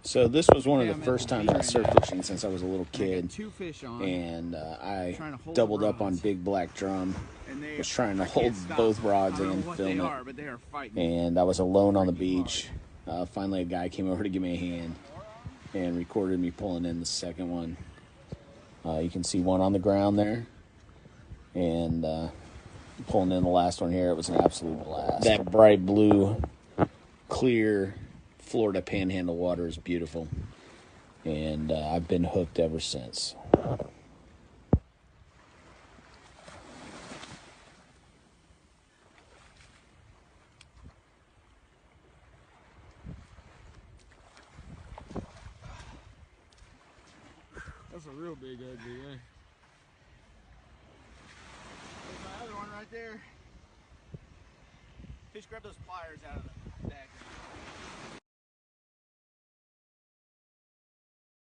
So this was one of the first times I surf fishing since I was a little kid, and I doubled up on big black drum, was trying to hold both rods and film it, and I was alone on the beach. Finally a guy came over to give me a hand and recorded me pulling in the second one. You can see one on the ground there, and pulling in the last one here. It was an absolute blast. That bright blue, clear Florida Panhandle water is beautiful, and I've been hooked ever since. That's a real big ugly, eh? There's my other one right there. Fish, grab those pliers out of it.